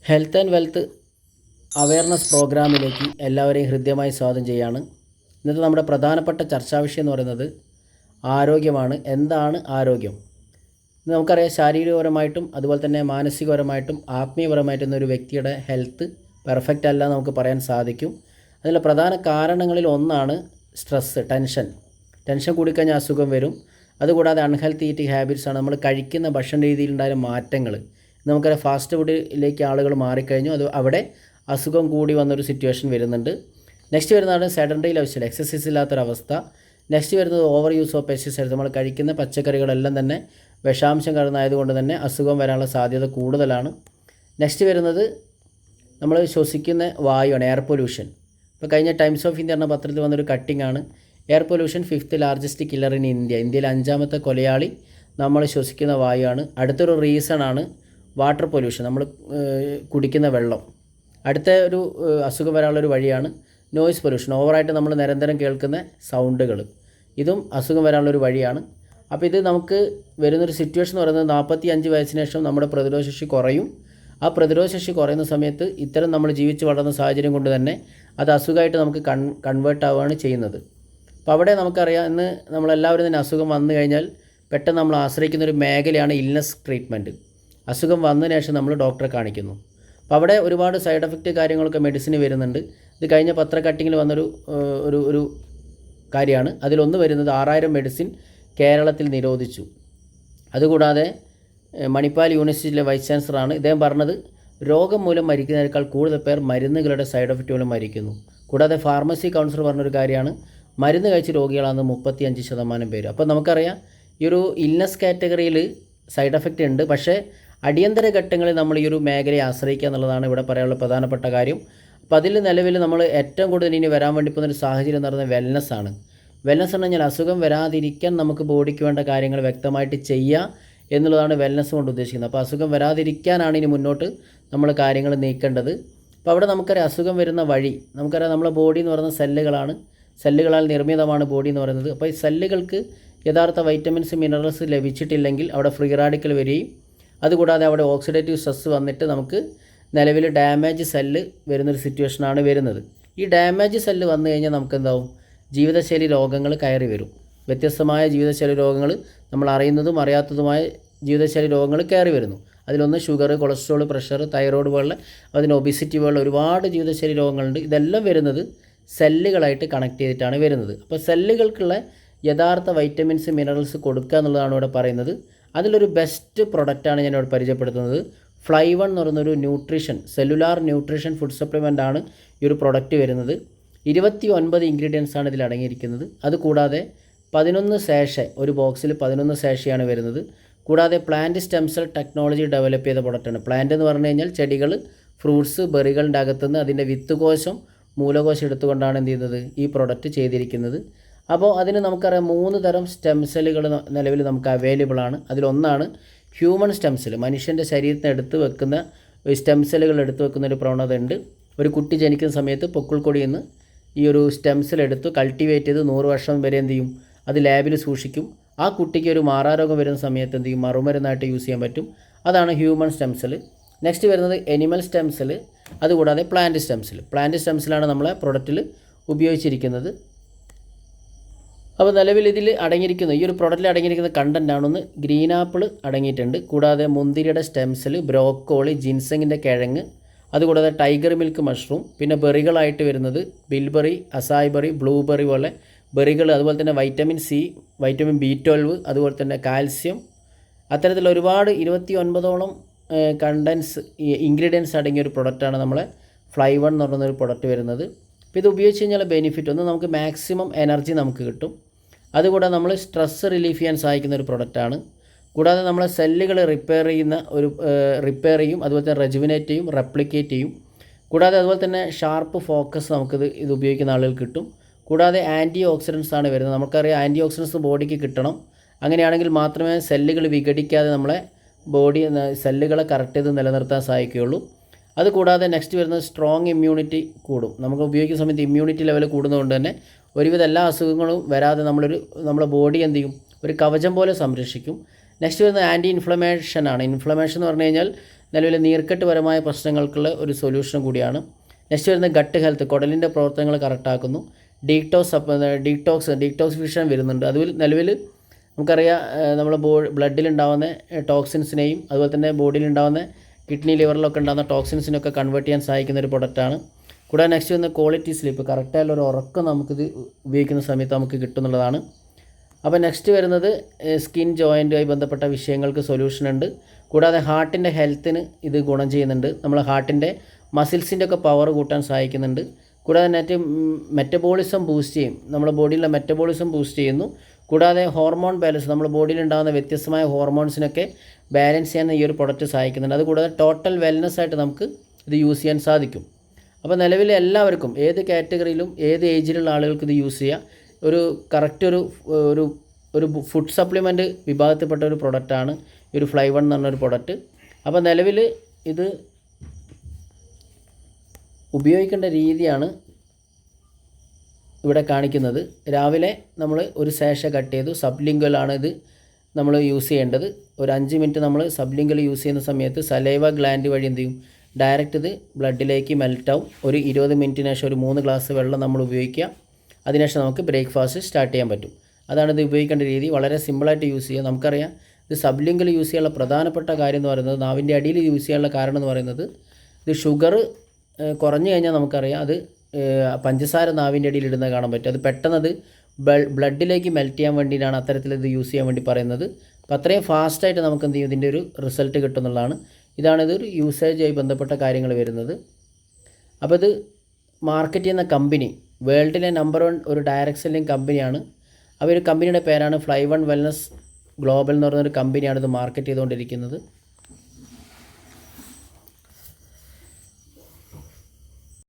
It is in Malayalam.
ഹെൽത്ത് ആൻഡ് വെൽത്ത് അവയർനെസ് പ്രോഗ്രാമിലേക്ക് എല്ലാവരെയും ഹൃദ്യമായി സ്വാഗതം ചെയ്യാണ്. ഇന്നത്തെ നമ്മുടെ പ്രധാനപ്പെട്ട ചർച്ചാ വിഷയം എന്ന് പറയുന്നത് ആരോഗ്യമാണ്. എന്താണ് ആരോഗ്യം? ഇന്ന് നമുക്കറിയാം, ശാരീരികപരമായിട്ടും അതുപോലെ തന്നെ മാനസികപരമായിട്ടും ആത്മീയപരമായിട്ടും ഒരു വ്യക്തിയുടെ ഹെൽത്ത് പെർഫെക്റ്റ് അല്ല നമുക്ക് പറയാൻ സാധിക്കും. അതിലെ പ്രധാന കാരണങ്ങളിൽ ഒന്നാണ് സ്ട്രെസ്സ്, ടെൻഷൻ കൂടിക്കഴിഞ്ഞാൽ അസുഖം വരും. അതുകൂടാതെ അൺഹെൽത്തി ഈറ്റിംഗ് ഹാബിറ്റ്സാണ്, നമ്മൾ കഴിക്കുന്ന ഭക്ഷണ രീതിയിലുണ്ടായ മാറ്റങ്ങൾ. നമുക്കറിയാം, ഫാസ്റ്റ് ഫുഡിലേക്ക് ആളുകൾ മാറിക്കഴിഞ്ഞു, അവിടെ അസുഖം കൂടി വന്നൊരു സിറ്റുവേഷൻ വരുന്നുണ്ട്. നെക്സ്റ്റ് വരുന്നതാണ് സെഡൻറ്ററി ലൈഫ് സ്റ്റൈൽ, എക്സസൈസ് ഇല്ലാത്തൊരവസ്ഥ. നെക്സ്റ്റ് വരുന്നത് ഓവർ യൂസ് ഓഫ് പെസ്റ്റിസൈഡ്സ്, നമ്മൾ കഴിക്കുന്ന പച്ചക്കറികളെല്ലാം തന്നെ വിഷാംശം കലർന്നതായതുകൊണ്ട് തന്നെ അസുഖം വരാനുള്ള സാധ്യത കൂടുതലാണ്. നെക്സ്റ്റ് വരുന്നത് നമ്മൾ ശ്വസിക്കുന്ന വായുവാണ്, എയർ പൊല്യൂഷൻ. ഇപ്പോൾ കഴിഞ്ഞ ടൈംസ് ഓഫ് ഇന്ത്യ എന്ന പത്രത്തിൽ വന്നൊരു കട്ടിങ്ങാണ്, air pollution 5th largest killer in India. ഇന്ത്യയിൽ 5ാമത്തെ കൊലയാളി നമ്മൾ ശ്വസിക്കുന്ന വായുവാണ്. അടുത്തൊരു റീസണാണ് വാട്ടർ പൊല്യൂഷൻ, നമ്മൾ കുടിക്കുന്ന വെള്ളം. അടുത്ത ഒരു അസുഖം വരാനുള്ളൊരു വഴിയാണ് നോയ്സ് പൊല്യൂഷൻ, ഓവറായിട്ട് നമ്മൾ നിരന്തരം കേൾക്കുന്ന സൗണ്ടുകൾ. ഇതും അസുഖം വരാനുള്ളൊരു വഴിയാണ്. അപ്പോൾ ഇത് നമുക്ക് വരുന്നൊരു സിറ്റുവേഷൻ എന്ന് പറയുന്നത് 45 വയസ്സിന് ശേഷം നമ്മുടെ പ്രതിരോധശേഷി കുറയും. ആ പ്രതിരോധശേഷി കുറയുന്ന സമയത്ത് ഇത്തരം നമ്മൾ ജീവിച്ച് വളർന്ന സാഹചര്യം കൊണ്ട് തന്നെ അത് അസുഖമായിട്ട് നമുക്ക് കൺവേർട്ട് ആവുകയാണ് ചെയ്യുന്നത്. അപ്പോൾ അവിടെ നമുക്കറിയാം, ഇന്ന് നമ്മളെല്ലാവരും തന്നെ അസുഖം വന്നു കഴിഞ്ഞാൽ പെട്ടെന്ന് നമ്മൾ ആശ്രയിക്കുന്ന ഒരു മേഖലയാണ് ഇൽനെസ് ട്രീറ്റ്മെൻറ്റ്. അസുഖം വന്നതിന് ശേഷം നമ്മൾ ഡോക്ടറെ കാണിക്കുന്നു. അപ്പോൾ അവിടെ ഒരുപാട് സൈഡ് എഫക്റ്റ് കാര്യങ്ങളൊക്കെ മെഡിസിന് വരുന്നുണ്ട്. ഇത് കഴിഞ്ഞ പത്ര കട്ടിങ്ങിൽ വന്നൊരു ഒരു കാര്യമാണ്. അതിലൊന്ന് വരുന്നത് 6000 മെഡിസിൻ കേരളത്തിൽ നിരോധിച്ചു. അതുകൂടാതെ മണിപ്പാൽ യൂണിവേഴ്സിറ്റിയിലെ വൈസ് ചാൻസലറാണ് ഇദ്ദേഹം പറഞ്ഞത്, രോഗം മൂലം മരിക്കുന്നതിനേക്കാൾ കൂടുതൽ പേർ മരുന്നുകളുടെ സൈഡ് എഫക്റ്റ് മൂലം മരിക്കുന്നു. കൂടാതെ ഫാർമസി കൗൺസിലർ പറഞ്ഞൊരു കാര്യമാണ്, മരുന്ന് കഴിച്ച രോഗികളാണ് 35% പേര്. അപ്പോൾ നമുക്കറിയാം, ഈ ഒരു ഇൽനെസ് കാറ്റഗറിയിൽ സൈഡ് എഫക്റ്റ് ഉണ്ട്. പക്ഷേ അടിയന്തര ഘട്ടങ്ങളിൽ നമ്മൾ ഈ ഒരു മേഖലയെ ആശ്രയിക്കുക എന്നുള്ളതാണ് ഇവിടെ പറയാനുള്ള പ്രധാനപ്പെട്ട കാര്യം. അപ്പോൾ അതിൽ നിലവിൽ നമ്മൾ ഏറ്റവും കൂടുതൽ ഇനി വരാൻ വേണ്ടി പോകുന്നൊരു സാഹചര്യം എന്ന് പറയുന്നത് വെൽനെസ്സാണ്. വെൽനെസ് എന്ന് പറഞ്ഞാൽ അസുഖം വരാതിരിക്കാൻ നമുക്ക് ബോഡിക്ക് വേണ്ട കാര്യങ്ങൾ വ്യക്തമായിട്ട് ചെയ്യുക എന്നുള്ളതാണ് വെൽനെസ് കൊണ്ട് ഉദ്ദേശിക്കുന്നത്. അപ്പോൾ അസുഖം വരാതിരിക്കാനാണ് ഇനി മുന്നോട്ട് നമ്മൾ കാര്യങ്ങൾ നീക്കേണ്ടത്. അപ്പോൾ അവിടെ നമുക്കറിയാം, അസുഖം വരുന്ന വഴി നമുക്കറിയാം, നമ്മളെ ബോഡി എന്ന് പറയുന്ന സെല്ലുകളാൽ നിർമ്മിതമാണ് ബോഡി എന്ന് പറയുന്നത്. അപ്പോൾ ഈ സെല്ലുകൾക്ക് യഥാർത്ഥ വൈറ്റമിൻസ്, മിനറൽസ് ലഭിച്ചിട്ടില്ലെങ്കിൽ അവിടെ ഫ്രീ റാഡിക്കൽ വരികയും അതുകൂടാതെ അവിടെ ഓക്സിഡേറ്റീവ് സ്ട്രെസ് വന്നിട്ട് നമുക്ക് നിലവിൽ ഡാമേജ് സെല്ല് വരുന്നൊരു സിറ്റുവേഷനാണ് വരുന്നത്. ഈ ഡാമേജ് സെല്ല് വന്നു കഴിഞ്ഞാൽ നമുക്ക് എന്താവും, ജീവിതശൈലി രോഗങ്ങൾ കയറി വരും. വ്യത്യസ്തമായ ജീവിതശൈലി രോഗങ്ങൾ, നമ്മൾ അറിയുന്നതും അറിയാത്തതുമായ ജീവിതശൈലി രോഗങ്ങൾ കയറി വരുന്നു. അതിലൊന്ന് ഷുഗർ, കൊളസ്ട്രോൾ, പ്രഷർ, തൈറോയ്ഡ് പോലുള്ള, അതിന് ഒബിസിറ്റി പോലുള്ള ഒരുപാട് ജീവിതശൈലി രോഗങ്ങളുണ്ട്. ഇതെല്ലാം വരുന്നത് സെല്ലുകളായിട്ട് കണക്ട് ചെയ്തിട്ടാണ് വരുന്നത്. അപ്പോൾ സെല്ലുകൾക്കുള്ള യഥാർത്ഥ വൈറ്റമിൻസ്, മിനറൽസ് കൊടുക്കുക എന്നുള്ളതാണ് ഇവിടെ പറയുന്നത്. അതിലൊരു ബെസ്റ്റ് പ്രൊഡക്റ്റാണ് ഞാനിവിടെ പരിചയപ്പെടുത്തുന്നത്. ഫ്ലൈവൺ എന്ന് പറയുന്നൊരു സെല്ലുലാർ ന്യൂട്രീഷൻ ഫുഡ് സപ്ലിമെൻ്റ് ആണ് ഈ ഒരു പ്രൊഡക്റ്റ് വരുന്നത്. 29 ഇൻഗ്രീഡിയൻസ് ആണ് ഇതിൽ അടങ്ങിയിരിക്കുന്നത്. അതുകൂടാതെ 11 സാഷെ, ഒരു ബോക്സിൽ 11 സാഷയാണ് വരുന്നത്. കൂടാതെ plant stem cell technology develop ചെയ്ത പ്രൊഡക്റ്റാണ്. പ്ലാന്റ് എന്ന് പറഞ്ഞു കഴിഞ്ഞാൽ ചെടികൾ, ഫ്രൂട്ട്സ്, ബെറികളുടെ അകത്തുനിന്ന് അതിൻ്റെ വിത്തുകോശം, മൂലകോശം എടുത്തുകൊണ്ടാണ് എന്ത് ചെയ്യുന്നത്, ഈ പ്രൊഡക്റ്റ് ചെയ്തിരിക്കുന്നത്. അപ്പോൾ അതിന് നമുക്കറിയാം 3 തരം സ്റ്റെം സെല്ലുകൾ നിലവിൽ നമുക്ക് അവൈലബിൾ ആണ്. അതിലൊന്നാണ് ഹ്യൂമൻ സ്റ്റെം സെല്ല്, മനുഷ്യൻ്റെ ശരീരത്തിന് എടുത്ത് വെക്കുന്ന സ്റ്റെം സെല്ലുകൾ എടുത്ത് വെക്കുന്ന ഒരു പ്രവണത ഉണ്ട്. ഒരു കുട്ടി ജനിക്കുന്ന സമയത്ത് പൊക്കിൾക്കൊടിയിൽ നിന്ന് ഈ ഒരു സ്റ്റെം സെൽ എടുത്ത് കൾട്ടിവേറ്റ് ചെയ്ത് 100 വർഷം വരെ എന്ത് ചെയ്യും, അത് ലാബിൽ സൂക്ഷിക്കും. ആ കുട്ടിക്ക് ഒരു മാറാരോഗം വരുന്ന സമയത്ത് എന്ത് ചെയ്യും, മറുമരുന്നായിട്ട് യൂസ് ചെയ്യാൻ പറ്റും. അതാണ് ഹ്യൂമൻ സ്റ്റെം സെല്ല്. നെക്സ്റ്റ് വരുന്നത് എനിമൽ സ്റ്റെം സെല്ല്, അതുകൂടാതെ പ്ലാന്റ് സ്റ്റെം സെല്ലാണ് നമ്മളെ പ്രൊഡക്റ്റിൽ ഉപയോഗിച്ചിരിക്കുന്നത്. അപ്പോൾ നിലവിൽ ഇതിൽ അടങ്ങിയിരിക്കുന്ന ഈ ഒരു പ്രൊഡക്റ്റിൽ അടങ്ങിയിരിക്കുന്ന കണ്ടൻറ്റാണെന്ന് ഗ്രീൻ ആപ്പിൾ അടങ്ങിയിട്ടുണ്ട്. കൂടാതെ മുന്തിരിയുടെ സ്റ്റെം സെല്ല്, ബ്രോക്കോളി, ജിൻസെങ്ങിൻ്റെ കിഴങ്ങ്, അതുകൂടാതെ ടൈഗർ മിൽക്ക് മഷ്റൂം, പിന്നെ ബെറികളായിട്ട് വരുന്നത് ബിൽബെറി, അസായ് ബെറി, ബ്ലൂബെറി പോലെ ബെറികൾ, അതുപോലെ തന്നെ വൈറ്റമിൻ സി, വൈറ്റമിൻ B12, അതുപോലെ തന്നെ കാൽസ്യം, അത്തരത്തിലുള്ള ഒരുപാട് 29ഓളം ഇൻഗ്രീഡിയൻസ് അടങ്ങിയ ഒരു പ്രൊഡക്റ്റാണ് നമ്മളെ ഫ്ലൈവൺ എന്ന് പറയുന്നൊരു പ്രൊഡക്റ്റ് വരുന്നത്. അപ്പോൾ ഇത് ഉപയോഗിച്ച് കഴിഞ്ഞാൽ ബെനിഫിറ്റ് ഒന്ന്, നമുക്ക് മാക്സിമം എനർജി നമുക്ക് കിട്ടും. അതുകൂടാതെ നമ്മൾ സ്ട്രെസ്സ് റിലീഫ് ചെയ്യാൻ സഹായിക്കുന്ന ഒരു പ്രൊഡക്റ്റാണ്. കൂടാതെ നമ്മളെ സെല്ലുകൾ റിപ്പയർ ചെയ്യും, അതുപോലെ തന്നെ റെജുവിനേറ്റ് ചെയ്യും, റെപ്ലിക്കേറ്റ് ചെയ്യും. കൂടാതെ അതുപോലെ തന്നെ ഷാർപ്പ് ഫോക്കസ് ഇത് ഉപയോഗിക്കുന്ന ആളുകൾക്ക് കിട്ടും. കൂടാതെ ആൻറ്റി ഓക്സിഡൻസ് ആണ് വരുന്നത്. നമുക്കറിയാം, ആൻറ്റി ഓക്സിഡൻസ് ബോഡിക്ക് കിട്ടണം. അങ്ങനെയാണെങ്കിൽ മാത്രമേ സെല്ലുകൾ വിഘടിക്കാതെ നമ്മളെ സെല്ലുകളെ കറക്റ്റ് ചെയ്ത് നിലനിർത്താൻ സഹായിക്കുകയുള്ളൂ. അതുകൂടാതെ നെക്സ്റ്റ് വരുന്നത് സ്ട്രോങ് ഇമ്മ്യൂണിറ്റി കൂടും. നമുക്ക് ഉപയോഗിക്കുന്ന സമയത്ത് ഇമ്മ്യൂണിറ്റി ലെവൽ കൂടുന്നതുകൊണ്ട് തന്നെ ഒരുവിധ എല്ലാ അസുഖങ്ങളും വരാതെ നമ്മുടെ ബോഡി എന്ത് ചെയ്യും, ഒരു കവചം പോലെ സംരക്ഷിക്കും. നെക്സ്റ്റ് വരുന്നത് ആൻറ്റി ഇൻഫ്ലമേഷൻ ആണ്. ഇൻഫ്ലമേഷൻ എന്ന് പറഞ്ഞു കഴിഞ്ഞാൽ നിലവിലെ നീർക്കെട്ടുപരമായ പ്രശ്നങ്ങൾക്കുള്ള ഒരു സൊല്യൂഷൻ കൂടിയാണ്. നെക്സ്റ്റ് വരുന്നത് ഗട്ട് ഹെൽത്ത്, കുടലിൻ്റെ പ്രവർത്തനങ്ങൾ കറക്റ്റാക്കുന്നു. ഡീറ്റോക്സിഫിക്കേഷൻ വരുന്നുണ്ട്. അതിൽ നിലവിൽ നമുക്കറിയാം നമ്മുടെ ബ്ലഡിലുണ്ടാകുന്ന ടോക്സിൻസിനെയും അതുപോലെ തന്നെ ബോഡിയിലുണ്ടാകുന്ന കിഡ്നി ലിവറിലൊക്കെ ഉണ്ടാകുന്ന ടോക്സിൻസിനൊക്കെ കൺവേർട്ട് ചെയ്യാൻ സഹായിക്കുന്ന ഒരു പ്രൊഡക്റ്റാണ്. കൂടാതെ നെക്സ്റ്റ് വരുന്ന ക്വാളിറ്റി സ്ലീപ്പ്, കറക്റ്റായുള്ള ഒരു ഉറക്കം നമുക്കിത് ഉപയോഗിക്കുന്ന സമയത്ത് നമുക്ക് കിട്ടുന്നുള്ളതാണ്. അപ്പോൾ നെക്സ്റ്റ് വരുന്നത് സ്കിൻ ജോയിൻറ്റുമായി ബന്ധപ്പെട്ട വിഷയങ്ങൾക്ക് സൊല്യൂഷൻ ഉണ്ട്. കൂടാതെ ഹാർട്ടിൻ്റെ ഹെൽത്തിന് ഇത് ഗുണം ചെയ്യുന്നുണ്ട്. നമ്മൾ ഹാർട്ടിൻ്റെ മസിൽസിൻ്റെ ഒക്കെ പവർ കൂട്ടാൻ സഹായിക്കുന്നുണ്ട്. കൂടാതെ മെറ്റബോളിസം ബൂസ്റ്റ് ചെയ്യും, നമ്മുടെ ബോഡിയിലെ മെറ്റബോളിസം ബൂസ്റ്റ് ചെയ്യുന്നു. കൂടാതെ ഹോർമോൺ ബാലൻസ്, നമ്മുടെ ബോഡിയിൽ ഉണ്ടാകുന്ന വ്യത്യസ്തമായ ഹോർമോൺസിനൊക്കെ ബാലൻസ് ചെയ്യാൻ ഈ ഒരു പ്രൊഡക്റ്റ് സഹായിക്കുന്നുണ്ട്. അതുകൂടാതെ ടോട്ടൽ വെൽനെസ് ആയിട്ട് നമുക്ക് ഇത് യൂസ് ചെയ്യാൻ സാധിക്കും. അപ്പോൾ നിലവിൽ എല്ലാവർക്കും ഏത് കാറ്റഗറിയിലും ഏത് ഏജിലുള്ള ആളുകൾക്ക് ഇത് യൂസ് ചെയ്യാം. ഒരു കറക്റ്റ് ഒരു ഫുഡ് സപ്ലിമെൻറ്റ് വിഭാഗത്തിൽപ്പെട്ട ഒരു പ്രൊഡക്റ്റാണ് ഈ ഒരു ഫ്ലൈവൺ എന്ന് പറഞ്ഞൊരു പ്രൊഡക്റ്റ്. അപ്പോൾ നിലവിൽ ഇത് ഉപയോഗിക്കേണ്ട രീതിയാണ് ഇവിടെ കാണിക്കുന്നത്. രാവിലെ നമ്മൾ ഒരു ശേഷ കട്ട് ചെയ്തു, സബ്ലിംഗ്വലാണ് ഇത് നമ്മൾ യൂസ് ചെയ്യേണ്ടത്. ഒരു 5 മിനിറ്റ് നമ്മൾ സബ്ലിംഗ്വൽ യൂസ് ചെയ്യുന്ന സമയത്ത് സലൈവ ഗ്ലാൻഡ് വഴി എന്ത് ചെയ്യും, ഡയറക്റ്റ് ഇത് ബ്ലഡിലേക്ക് മെൽറ്റാവും. ഒരു 20 മിനിറ്റിന് ശേഷം ഒരു 3 ഗ്ലാസ് വെള്ളം നമ്മൾ ഉപയോഗിക്കുക. അതിനുശേഷം നമുക്ക് ബ്രേക്ക്ഫാസ്റ്റ് സ്റ്റാർട്ട് ചെയ്യാൻ പറ്റും. അതാണ് ഇത് ഉപയോഗിക്കേണ്ട രീതി. വളരെ സിമ്പിളായിട്ട് യൂസ് ചെയ്യുക. നമുക്കറിയാം ഇത് സബ്ലിംഗ്വൽ യൂസ് ചെയ്യാനുള്ള പ്രധാനപ്പെട്ട കാര്യം എന്ന് പറയുന്നത്, നാവിൻ്റെ അടിയിൽ യൂസ് ചെയ്യാനുള്ള കാരണം എന്ന് പറയുന്നത്, ഇത് ഷുഗർ കുറഞ്ഞു കഴിഞ്ഞാൽ നമുക്കറിയാം അത് പഞ്ചസാര നാവിൻ്റെ അടിയിൽ ഇടുന്നത് കാണാൻ പറ്റും. അത് പെട്ടെന്ന് അത് ബ്ലഡിലേക്ക് മെൽറ്റ് ചെയ്യാൻ വേണ്ടിയിട്ടാണ് അത്തരത്തിൽ ഇത് യൂസ് ചെയ്യാൻ വേണ്ടി പറയുന്നത്. അപ്പോൾ അത്രയും ഫാസ്റ്റായിട്ട് നമുക്ക് എന്ത് ചെയ്യും, ഇതിൻ്റെ ഒരു റിസൾട്ട് കിട്ടുന്നുള്ളതാണ്. ഇതൊരു യൂസേജുമായി ബന്ധപ്പെട്ട കാര്യങ്ങൾ വരുന്നത്. അപ്പോൾ ഇത് മാർക്കറ്റ് ചെയ്യുന്ന കമ്പനി വേൾഡിലെ നമ്പർ 1 ഒരു ഡയറക്റ്റ് സെല്ലിംഗ് കമ്പനിയാണ്. അപ്പോൾ ഒരു കമ്പനിയുടെ പേരാണ് ഫ്ലൈവൺ വെൽനസ് ഗ്ലോബൽ എന്ന് പറയുന്നൊരു കമ്പനിയാണ് ഇത് മാർക്കറ്റ് ചെയ്തുകൊണ്ടിരിക്കുന്നത്.